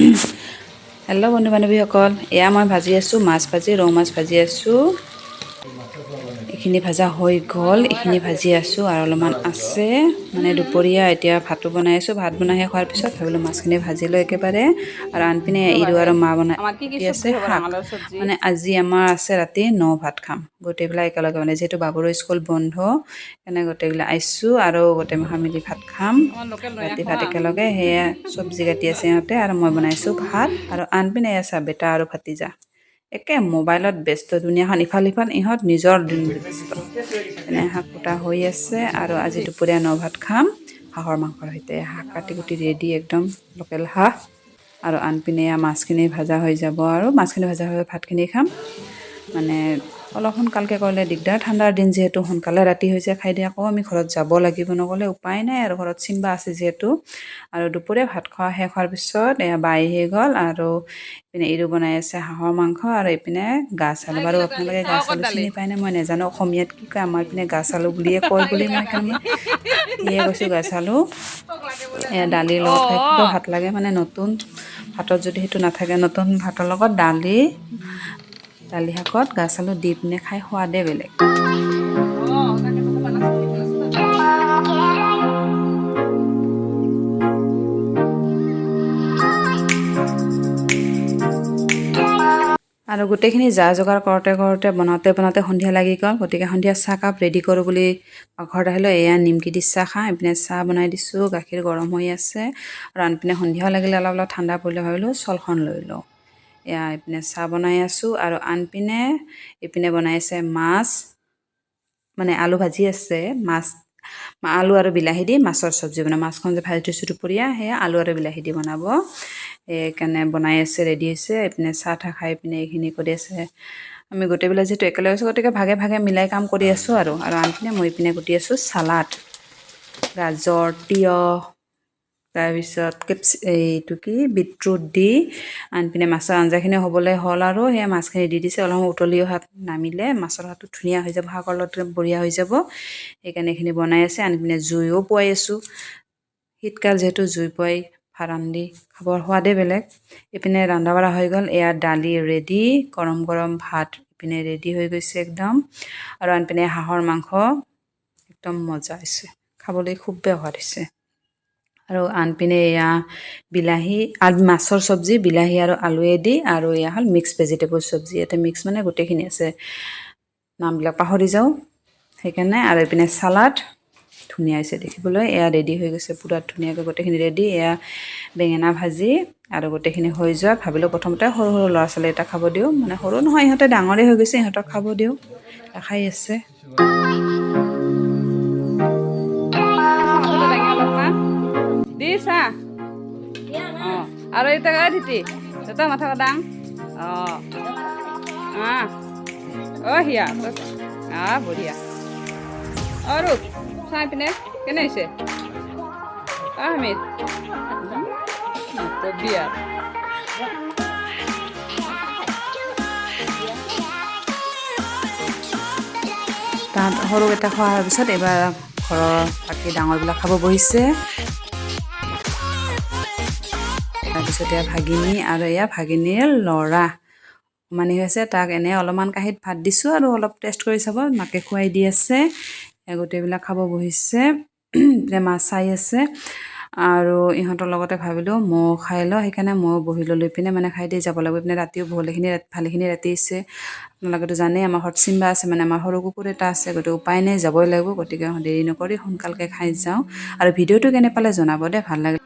Hello' বন্ধু বান্ধৱীসকল, এয়া মই ভাজি আছোঁ মাছ ভাজি, ৰৌ মাছ ভাজি আছোঁ। এইখিনি ভাজা হৈ গ'ল, এইখিনি ভাজি আছোঁ আৰু অলপমান আছে মানে দুপৰীয়া এতিয়া ভাতো বনাই আছোঁ। ভাত বনাই শেষ হোৱাৰ পিছত ভাবিলোঁ মাছখিনি ভাজি লৈ একেবাৰে আৰু আনপিনে ইৰো আৰু মা কুটি আছে শাক। মানে আজি আমাৰ আছে ৰাতি ভাত খাম গোটেইবিলাক একেলগে, মানে যিহেতু বাবুৰো স্কুল বন্ধ সেইকাৰণে গোটেইবিলাক আহিছোঁ আৰু গোটেইমখা মিলি ভাত খাম ৰাতি ভাত একেলগে। সেয়া চব্জি কাটি আছে সিহঁতে আৰু মই বনাইছোঁ ভাত। আৰু আনপিনে আছে বেটা আৰু ভাতিজা একে মোবাইলত ব্যস্ত, দুনীয়াখন ইফাল সিফাল, ইহঁত নিজৰ ব্যস্ত। এনে শাক কুটা হৈ আছে আৰু আজি দুপৰীয়া ভাত খাম হাঁহৰ মাংসৰ সৈতে। শাক কাটি কুটি ৰেডি একদম লোকেল হাঁহ। আৰু আনপিনে মাছখিনি ভাজা হৈ যাব আৰু মাছখিনি ভাজা হৈ ভাতখিনি খাম। মানে অলপ সোনকালকৈ কৰিলে দিগদাৰ, ঠাণ্ডাৰ দিন যিহেতু সোনকালে ৰাতি হৈছে। খাই দিয়ে আকৌ আমি ঘৰত যাব লাগিব নগ'লে উপায় নাই আৰু, ঘৰত চিন্তা আছে যিহেতু। আৰু দুপৰীয়া ভাত খোৱা শেষ হোৱাৰ পিছত এয়া বাই আহি গ'ল আৰু ইপিনে ইৰো বনাই আছে হাঁহৰ মাংস আৰু এইপিনে গাজ আলু। বাৰু আপোনালোকে গাজ আলু চিনি পায়নে মই নাজানো, অসমীয়াত কি কয়, আমাৰ পিনে গাজ আলু বুলিয়ে কয় বুলি মই সেইকাৰণে সেয়ে কৈছোঁ গাজ আলু। দালিৰ লগত খাই খুবেই ভাল লাগে, মানে নতুন ভাতত যদি সেইটো নাথাকে, নতুন ভাতৰ লগত দালি শাকত গাজ আলু দি পিনে খাই সোৱাদে বেলেগ। আৰু গোটেইখিনি যা যোগাৰ কৰোঁতে বনাওঁতে সন্ধিয়া লাগি গ'ল। গতিকে সন্ধিয়া চাহকাপ ৰেডি কৰোঁ বুলি ঘৰত আহিলোঁ। এয়া নিমকি দি চাহ খাওঁ, এইপিনে চাহ বনাই দিছোঁ, গাখীৰ গৰম হৈ আছে। আৰু আনপিনে সন্ধিয়াও লাগিলে অলপ ঠাণ্ডা পৰিলে ভাবিলোঁ চলখন লৈ লওঁ। এয়া এইপিনে চাহ বনাই আছোঁ আৰু আনপিনে এইপিনে বনাই আছে মাছ, মানে আলু ভাজি আছে, আলু আৰু বিলাহী দি মাছৰ চব্জি বনাব। মাছখন যে ভাজি থৈছোঁ দুপৰীয়া, সেয়া আলু আৰু বিলাহী দি বনাব। সেইকাৰণে বনাই আছে, ৰেডি হৈছে। এইপিনে চাহ তাহ খাই পিনে এইখিনি কৰি আছে। আমি গোটেইবিলাক যিহেতু একেলগে আছোঁ, গতিকে ভাগে ভাগে মিলাই কাম কৰি আছোঁ। আৰু আনপিনে মই ইপিনে কুটি আছোঁ চালাড, গাজৰ, তিয়ঁহ, তাৰপিছত এইটো কি বিটৰুট দি। আনপিনে মাছৰ আঞ্জাখিনি হ'বলৈ হ'ল আৰু সেয়া মাছখিনি দি দিছে। অলপ উতলি অহাত নামিলে মাছৰ হাতটো ধুনীয়া হৈ যাব, শাকৰ লগত বঢ়িয়া হৈ যাব। সেইকাৰণে এইখিনি বনাই আছে। আনপিনে জুইও পুৱাই আছোঁ, শীতকাল যিহেতু জুই পুৱাই ভাত ৰান্ধি খাবৰ সোৱাদেই বেলেগ। ইপিনে ৰন্ধা বঢ়া হৈ গ'ল, এয়া দালি ৰেডি, গৰম গৰম ভাত ইপিনে ৰেডি হৈ গৈছে একদম। আৰু আনপিনে হাঁহৰ মাংস একদম মজা হৈছে, খাবলৈ খুবেই সোৱাদ হৈছে। আৰু আনপিনে এয়া বিলাহী মাছৰ চব্জি, বিলাহী আৰু আলুৱে দি, আৰু এয়া হ'ল মিক্স ভেজিটেবল চব্জি। ইয়াতে মিক্স মানে গোটেইখিনি আছে, নামবিলাক পাহৰি যাওঁ সেইকাৰণে। আৰু এইপিনে চালাড ধুনীয়া হৈছে দেখিবলৈ। এয়া ৰেডি হৈ গৈছে পূৰা ধুনীয়াকৈ, গোটেইখিনি ৰেডি। এয়া বেঙেনা ভাজি আৰু গোটেইখিনি হৈ যোৱা ভাবিলোঁ প্ৰথমতে সৰু সৰু ল'ৰা ছোৱালী এটা খাব দিওঁ, মানে সৰু নহয় ইহঁতে ডাঙৰেই হৈ গৈছে, ইহঁতক খাব দিওঁ। খাই আছে। দিছা অঁ আৰু এতিয়া দিতি এটা মাথা দাং অঁ হিয়া বঢ়িয়া। আৰু চাই পিনে কেনে হৈছে হামিদ কবি আৰু তাত সৰুকেইটা খোৱা হোৱাৰ পিছত এইবাৰ ঘৰৰ বাকী ডাঙৰবিলাক খাব বহিছে। তাৰপিছত এয়া ভাগিনী আৰু এয়া ভাগিনীৰ ল'ৰা মানি হৈছে, তাক এনে অলপমান কাঁহীত ভাত দিছোঁ আৰু অলপ টেষ্ট কৰি চাব, মাকে খুৱাই দি আছে। গোটেইবিলাক খাব বহিছে, মাছ চাই আছে। আৰু ইহঁতৰ লগতে ভাবিলোঁ ময়ো খাই লওঁ, সেইকাৰণে ময়ো বহি লৈ পিনে মানে খাই দি যাব লাগিব। পিনে ৰাতিও ভালেখিনি ৰাতি হৈছে। আপোনালোকেতো জানেই আমাৰ ঘৰত চিম্বা আছে, মানে আমাৰ সৰু কুকুৰ এটা আছে, গতিকে উপায় নাই যাবই লাগিব। গতিকে দেৰি নকৰি সোনকালকৈ খাই যাওঁ। আৰু ভিডিঅ'টো কেনে পালে জনাব দেই, ভাল লাগিলে।